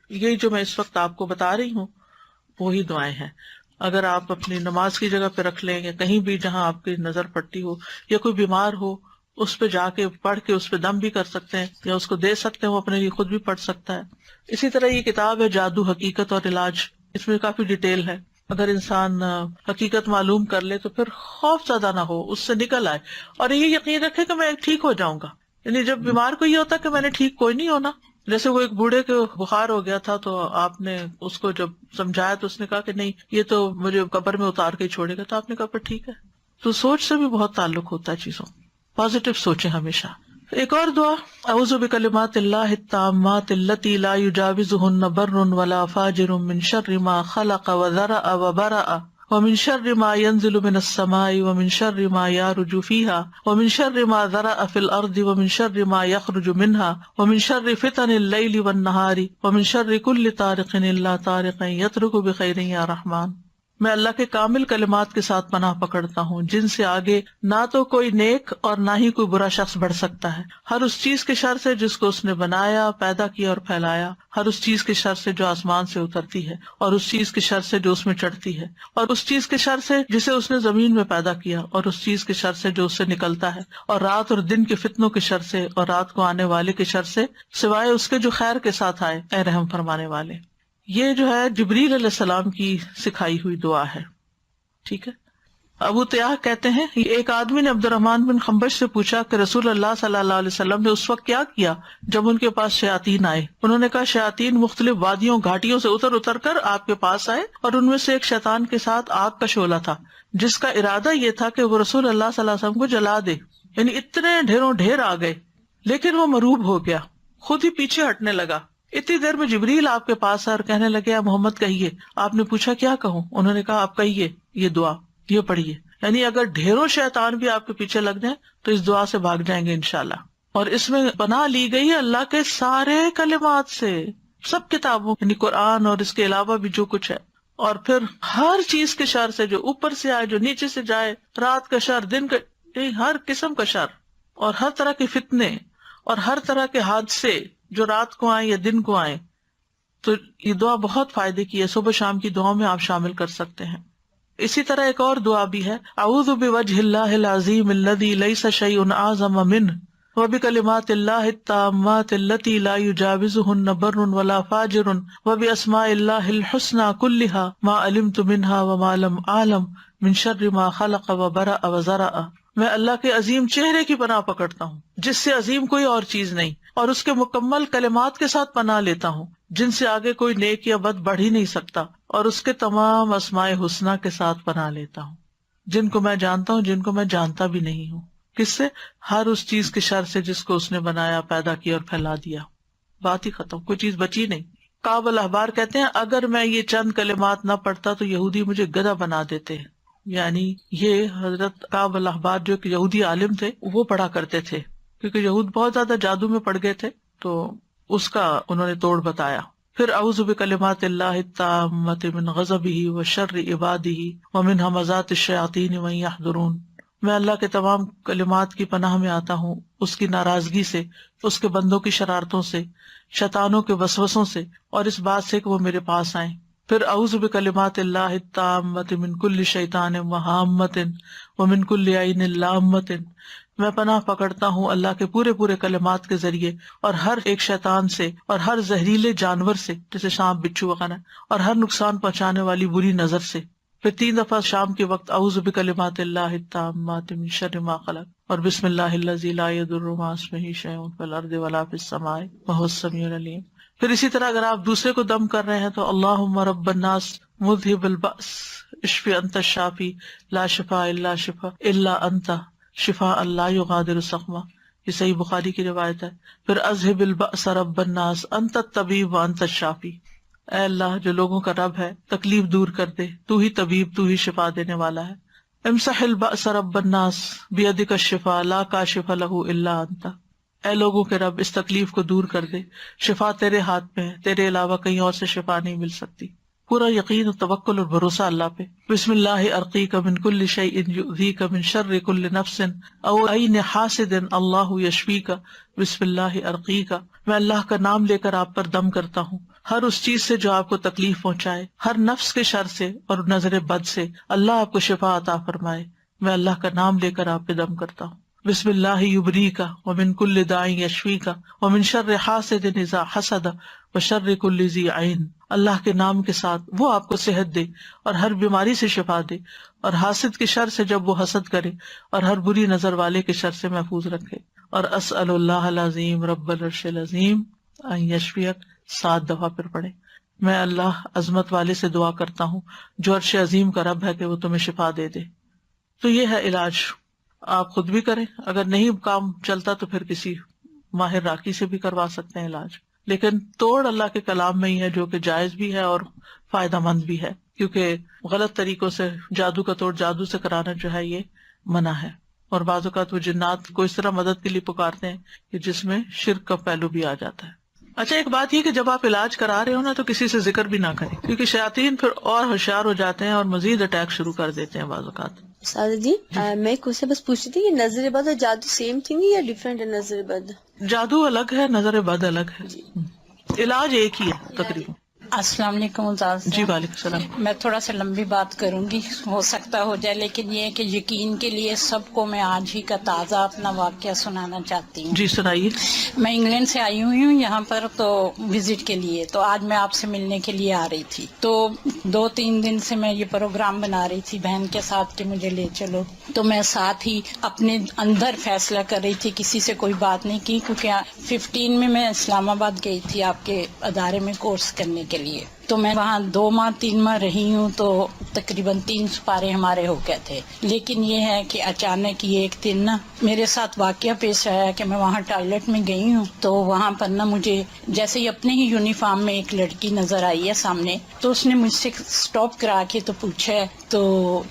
یہ جو میں اس وقت آپ کو بتا رہی ہوں وہی دعائیں ہیں، اگر آپ اپنی نماز کی جگہ پہ رکھ لیں، یا کہیں بھی جہاں آپ کی نظر پڑتی ہو، یا کوئی بیمار ہو اس پہ جا کے پڑھ کے اس پہ دم بھی کر سکتے ہیں، یا اس کو دے سکتے ہیں، وہ اپنے لیے خود بھی پڑھ سکتا ہے۔ اسی طرح یہ کتاب ہے جادو، حقیقت اور علاج، اس میں کافی ڈیٹیل ہے، اگر انسان حقیقت معلوم کر لے تو پھر خوف زیادہ نہ ہو، اس سے نکل آئے، اور یہ یقین رکھے کہ میں ٹھیک ہو جاؤں گا۔ یعنی جب بیمار کو یہ ہوتا کہ میں نے ٹھیک کوئی نہیں ہونا، جیسے وہ ایک بوڑھے کے بخار ہو گیا تھا تو آپ نے اس کو جب سمجھایا تو اس نے کہا کہ نہیں یہ تو مجھے قبر میں اتار کے ہی چھوڑے گا، تو آپ نے کہا پھر ٹھیک ہے۔ تو سوچ سے بھی بہت تعلق ہوتا ہے چیزوں، پازیٹو سوچیں ہمیشہ۔ ایک اور دعا، اعوذ بکلمات اللہ التامات التی لا یجاوزہن بر ولا فاجر من شر ما خلق وذرأ وبرأ ومن شر ما ينزل من السماء ومن شر ما يعرج فيها ومن شر ما ذرأ في الأرض ومن شر ما يخرج منها ومن شر فتن الليل والنهار ومن شر كل طارق إلا طارق يطرق بخير يا رحمن۔ میں اللہ کے کامل کلمات کے ساتھ پناہ پکڑتا ہوں جن سے آگے نہ تو کوئی نیک اور نہ ہی کوئی برا شخص بڑھ سکتا ہے، ہر اس چیز کے شر سے جس کو اس نے بنایا، پیدا کیا اور پھیلایا، ہر اس چیز کے شر سے جو آسمان سے اترتی ہے، اور اس چیز کے شر سے جو اس میں چڑھتی ہے، اور اس چیز کے شر سے جسے اس نے زمین میں پیدا کیا، اور اس چیز کے شر سے جو اس سے نکلتا ہے، اور رات اور دن کے فتنوں کے شر سے، اور رات کو آنے والے کے شر سے، سوائے اس کے جو خیر کے ساتھ آئے، اے رحم فرمانے والے۔ یہ جو ہے جبریل علیہ السلام کی سکھائی ہوئی دعا ہے، ٹھیک ہے۔ ابو طیاح کہتے ہیں ایک آدمی نے عبد الرحمن بن خنبش سے پوچھا کہ رسول اللہ صلی اللہ علیہ وسلم نے اس وقت کیا کیا جب ان کے پاس شیاطین آئے؟ انہوں نے کہا شیاطین مختلف وادیوں گھاٹیوں سے اتر کر آپ کے پاس آئے، اور ان میں سے ایک شیطان کے ساتھ آگ کا شعلہ تھا جس کا ارادہ یہ تھا کہ وہ رسول اللہ صلی اللہ علیہ وسلم کو جلا دے، یعنی اتنے ڈھیروں ڈھیر آ گئے، لیکن وہ مروب ہو گیا، خود ہی پیچھے ہٹنے لگا۔ اتنی دیر میں جبریل آپ کے پاس آئے اور کہنے لگے اے محمد کہیے۔ آپ نے پوچھا کیا کہوں؟ انہوں نے کہا آپ کہیے یہ دعا، یہ پڑھیے، یعنی اگر ڈھیروں شیطان بھی آپ کے پیچھے لگ جائیں تو اس دعا سے بھاگ جائیں گے انشاءاللہ۔ اور اس میں پناہ لی گئی ہے اللہ کے سارے کلمات سے، سب کتابوں یعنی قرآن اور اس کے علاوہ بھی جو کچھ ہے، اور پھر ہر چیز کے شر سے، جو اوپر سے آئے، جو نیچے سے جائے، رات کا شر، دن کا، ہر قسم کا شر، اور ہر طرح کے فتنے اور ہر طرح کے حادثے جو رات کو آئیں یا دن کو آئیں۔ تو یہ دعا بہت فائدے کی ہے، صبح شام کی دعاؤں میں آپ شامل کر سکتے ہیں۔ اسی طرح ایک اور دعا بھی ہے، اعوذ بوجہ اللہ العظیم الذی لیس شیء اعظم منہ وبکلمات اللہ التامات التی لا یجاوزہن بر ولا فاجر وباسماء اللہ الحسنی کلہا ما علمت منہا وما لم اعلم من شر ما خلق وبرأ وذرأ۔ میں اللہ کے عظیم چہرے کی پناہ پکڑتا ہوں جس سے عظیم کوئی اور چیز نہیں، اور اس کے مکمل کلمات کے ساتھ پناہ لیتا ہوں جن سے آگے کوئی نیک یا بد بڑھ ہی نہیں سکتا، اور اس کے تمام اسماء حسنہ کے ساتھ پناہ لیتا ہوں جن کو میں جانتا ہوں، جن کو میں جانتا بھی نہیں ہوں۔ کس سے؟ ہر اس چیز کے شر سے جس کو اس نے بنایا، پیدا کیا اور پھیلا دیا۔ بات ہی ختم، کوئی چیز بچی نہیں۔ کعب الاحبار کہتے ہیں اگر میں یہ چند کلمات نہ پڑھتا تو یہودی مجھے گدھا بنا دیتے، یعنی یہ حضرت کعب الاحبار جو کہ یہودی عالم تھے وہ پڑھا کرتے تھے، کیونکہ یہود بہت زیادہ جادو میں پڑ گئے تھے، تو اس کا انہوں نے توڑ بتایا۔ پھر اعوذ بکلمات اللہ التامات من غضبہ وشر عبادہ ومن ہمزات الشیاطین وان یحضرون۔ میں اللہ کے تمام کلمات کی پناہ میں آتا ہوں اس کی ناراضگی سے، اس کے بندوں کی شرارتوں سے، شیطانوں کے وسوسوں سے، اور اس بات سے کہ وہ میرے پاس آئیں۔ پھر اعوذ بکلمات اللہ التامات من کل شیطان وہامۃ ومن کل عین لامۃ۔ میں پناہ پکڑتا ہوں اللہ کے پورے کلمات کے ذریعے، اور ہر ایک شیطان سے، اور ہر زہریلے جانور سے جیسے سانپ، بچھو وغیرہ، اور ہر نقصان پہنچانے والی بری نظر سے۔ پھر 3 دفعہ شام کے وقت اعوذ بکلمات اللہ التامات من شر ما خلق اور بسم اللہ الذی لا یضر مع اسمہ شیء فی الارض ولا فی السماء وہو السمیع العلیم. پھر اسی طرح اگر آپ دوسرے کو دم کر رہے ہیں تو اللہم رب الناس مذہب البأس اشفی انت الشافی لا شفاء الا شفاء الا انت شفاء لا یغادر سقما، یہ صحیح بخاری کی روایت ہے. پھر اذہب البأس رب الناس انت الطبیب وانت الشافی، اے اللہ جو لوگوں کا رب ہے تکلیف دور کر دے، تو ہی طبیب، تو ہی شفا دینے والا ہے. امسح البأس رب الناس بیدک الشفاء لا کاشف لہ الا انت، اے لوگوں کے رب اس تکلیف کو دور کر دے، شفا تیرے ہاتھ میں ہے، تیرے علاوہ کہیں اور سے شفا نہیں مل سکتی. پورا یقین و توکل اور بھروسہ اللہ پہ. بسم اللہ ارقیک من کل شیء یؤذیک من شر کل نفس او عین حاسد اللہ یشفیک بسم اللہ ارقیک، میں اللہ کا نام لے کر آپ پر دم کرتا ہوں ہر اس چیز سے جو آپ کو تکلیف پہنچائے، ہر نفس کے شر سے اور نظر بد سے، اللہ آپ کو شفا عطا فرمائے. میں اللہ کا نام لے کر آپ پہ دم کرتا ہوں. بسم اللہ یبریک ومن کل داء یشفیک ومن شر حاسد اذا حسد وشر کل ذی عین، اللہ کے نام کے ساتھ وہ آپ کو صحت دے اور ہر بیماری سے شفا دے، اور حاسد کے شر سے جب وہ حسد کرے، اور ہر بری نظر والے کے شر سے محفوظ رکھے. اور اسأل اللہ العظیم رب العرش العظیم ان یشفیک 7 دفعہ پھر پڑھے. میں اللہ عظمت والے سے دعا کرتا ہوں جو عرش عظیم کا رب ہے کہ وہ تمہیں شفا دے دے. تو یہ ہے علاج، آپ خود بھی کریں، اگر نہیں کام چلتا تو پھر کسی ماہر راقی سے بھی کروا سکتے ہیں علاج، لیکن توڑ اللہ کے کلام میں ہی ہے جو کہ جائز بھی ہے اور فائدہ مند بھی ہے، کیونکہ غلط طریقوں سے جادو کا توڑ جادو سے کرانا جو ہے یہ منع ہے. اور بعض اوقات وہ جنات کو اس طرح مدد کے لیے پکارتے ہیں کہ جس میں شرک کا پہلو بھی آ جاتا ہے. اچھا ایک بات یہ کہ جب آپ علاج کرا رہے ہو نا تو کسی سے ذکر بھی نہ کریں، کیونکہ شیاطین پھر اور ہوشیار ہو جاتے ہیں اور مزید اٹیک شروع کر دیتے ہیں بعض اوقات. سادہ جی میں ایک کوشچن بس پوچھ رہی تھی کہ نظر بد اور جادو سیم تھنگ ہے یا ڈفرینٹ ہے؟ نظر بد جادو الگ ہے، نظر بد الگ ہے، علاج ایک ہی ہے تقریباً. السلام علیکم استاذ. جی وعلیکم السلام. میں تھوڑا سا لمبی بات کروں گی، ہو سکتا ہو جائے، لیکن یہ ہے کہ یقین کے لیے سب کو میں آج ہی کا تازہ اپنا واقعہ سنانا چاہتی ہوں. جی سنائیے. میں انگلینڈ سے آئی ہوئی ہوں یہاں پر تو وزٹ کے لیے، تو آج میں آپ سے ملنے کے لیے آ رہی تھی. تو 2-3 دن سے میں یہ پروگرام بنا رہی تھی بہن کے ساتھ کہ مجھے لے چلو، تو میں ساتھ ہی اپنے اندر فیصلہ کر رہی تھی، کسی سے کوئی بات نہیں کی، کیونکہ 15 میں اسلام آباد گئی تھی آپ کے ادارے میں کورس کرنے کے لیے. تو میں وہاں 2-3 ماہ رہی ہوں، تو تقریباً 3 سپارے ہمارے ہو گئے تھے. لیکن یہ ہے کہ اچانک یہ ایک دن نا میرے ساتھ واقعہ پیش آیا کہ میں وہاں ٹوائلٹ میں گئی ہوں، تو وہاں پر نا مجھے جیسے ہی اپنے ہی یونیفارم میں ایک لڑکی نظر آئی ہے سامنے، تو اس نے مجھ سے سٹاپ کرا کے تو پوچھا ہے، تو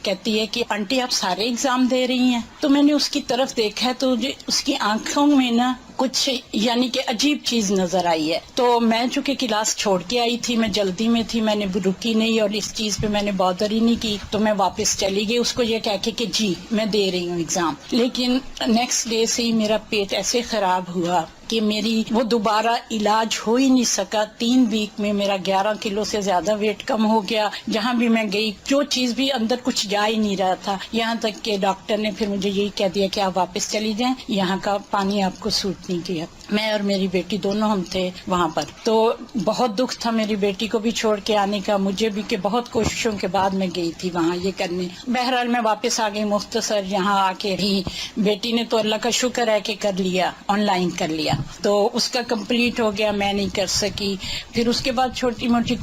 کہتی ہے کہ آنٹی آپ سارے ایگزام دے رہی ہیں؟ تو میں نے اس کی طرف دیکھا تو اس کی آنکھوں میں نا کچھ یعنی کہ عجیب چیز نظر آئی ہے. تو میں چونکہ کلاس چھوڑ کے آئی تھی، میں جلدی میں تھی، میں نے رکی نہیں اور اس چیز پہ میں نے بادر ہی نہیں کی، تو میں واپس چلی گئی اس کو یہ کہہ کے کہ جی میں دے رہی ہوں ایگزام. لیکن نیکسٹ ڈے سے ہی میرا پیٹ ایسے خراب ہوا کہ میری وہ دوبارہ علاج ہو ہی نہیں سکا. 3 ویک میں میرا 11 کلو سے زیادہ ویٹ کم ہو گیا. جہاں بھی میں گئی جو چیز بھی اندر کچھ جا ہی نہیں رہا تھا، یہاں تک کہ ڈاکٹر نے پھر مجھے یہی کہہ دیا کہ آپ واپس چلی جائیں، یہاں کا پانی آپ کو سوٹ نہیں کیا. میں اور میری بیٹی دونوں ہم تھے وہاں پر. تو بہت دکھ تھا میری بیٹی کو بھی چھوڑ کے آنے کا، مجھے بھی، کہ بہت کوششوں کے بعد میں گئی تھی وہاں یہ کرنے. بہرحال میں واپس آ گئی مختصر. یہاں آ کے ہی بیٹی نے تو اللہ کا شکر ہے کہ کر لیا، آن لائن کر لیا، تو اس کا کمپلیٹ ہو گیا، میں نہیں کر سکی. پھر اس کے بعد چھوٹی موٹی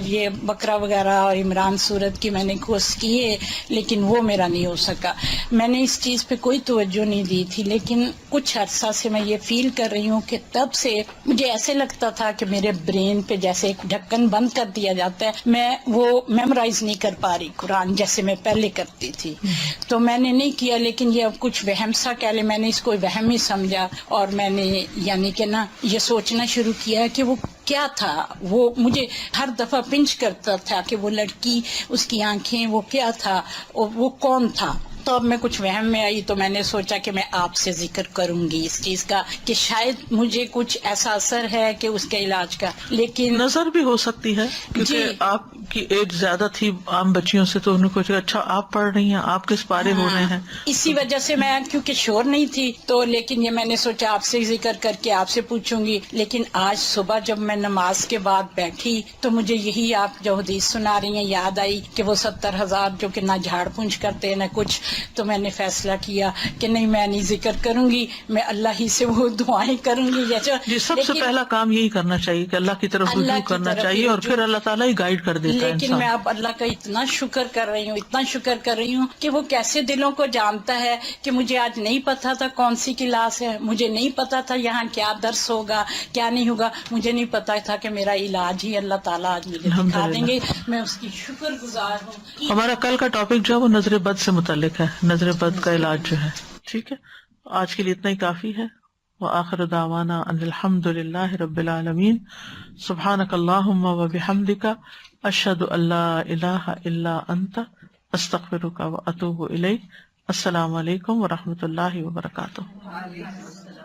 یہ بقرہ وغیرہ اور عمران سورت کی میں نے کورس کیے، لیکن وہ میرا نہیں ہو سکا. میں نے اس چیز پہ کوئی توجہ نہیں دی تھی، لیکن کچھ عرصہ سے میں یہ فیل کر رہی ہوں کہ تب سے مجھے ایسے لگتا تھا کہ میرے برین پہ جیسے ایک ڈھکن بند کر دیا جاتا ہے، میں وہ میمورائز نہیں کر پا رہی قرآن جیسے میں پہلے کرتی تھی. تو میں نے نہیں کیا، لیکن یہ اب کچھ وہم سا کہہ لے، میں نے اس کو وہم ہی سمجھا، اور میں نے یعنی کہ نا یہ سوچنا شروع کیا کہ وہ کیا تھا. وہ مجھے ہر دفعہ پنچ کرتا تھا کہ وہ لڑکی، اس کی آنکھیں، وہ کیا تھا اور وہ کون تھا. تو اب میں کچھ وہم میں آئی تو میں نے سوچا کہ میں آپ سے ذکر کروں گی اس چیز کا کہ شاید مجھے کچھ ایسا اثر ہے کہ اس کے علاج کا. لیکن نظر بھی ہو سکتی ہے کیونکہ آپ کی ایج زیادہ تھی عام بچیوں سے، تو انہوں کو اچھا آپ پڑھ رہی ہیں، آپ کس پارے ہو رہے ہیں. اسی وجہ سے میں کیونکہ شور نہیں تھی تو لیکن یہ میں نے سوچا آپ سے ذکر کر کے آپ سے پوچھوں گی. لیکن آج صبح جب میں نماز کے بعد بیٹھی تو مجھے یہی آپ جو حدیث سنا رہی ہیں یاد آئی کہ وہ 70,000 جو کہ نہ جھاڑ پونچھ کرتے نہ کچھ. تو میں نے فیصلہ کیا کہ نہیں میں نہیں ذکر کروں گی، میں اللہ ہی سے وہ دعائیں کروں گی. جی سب سے پہلا کام یہی کرنا چاہیے کہ اللہ کی طرف رجوع کرنا چاہیے اور پھر اللہ تعالیٰ ہی گائیڈ کر دیتا ہے. لیکن میں اب اللہ کا اتنا شکر کر رہی ہوں، اتنا شکر کر رہی ہوں کہ وہ کیسے دلوں کو جانتا ہے کہ مجھے آج نہیں پتا تھا کون سی کلاس ہے، مجھے نہیں پتا تھا یہاں کیا درس ہوگا کیا نہیں ہوگا، مجھے نہیں پتا تھا کہ میرا علاج ہی اللہ تعالیٰ آج مجھے دکھا دیں گے. میں اس کی شکر گزار ہوں. ہمارا کل کا ٹاپک جو ہے وہ نظر بد سے متعلق ہے، نظر بد کا علاج جو ہے. ٹھیک ہے، آج کے لیے اتنا ہی کافی ہے. وآخر دعوانا ان الحمد للہ رب العالمین. سبحانک اللہم وبحمدک، اشہد ان لا الہ الا انت، استغفرک واتوب الیک. السلام علیکم ورحمۃ اللہ وبرکاتہ.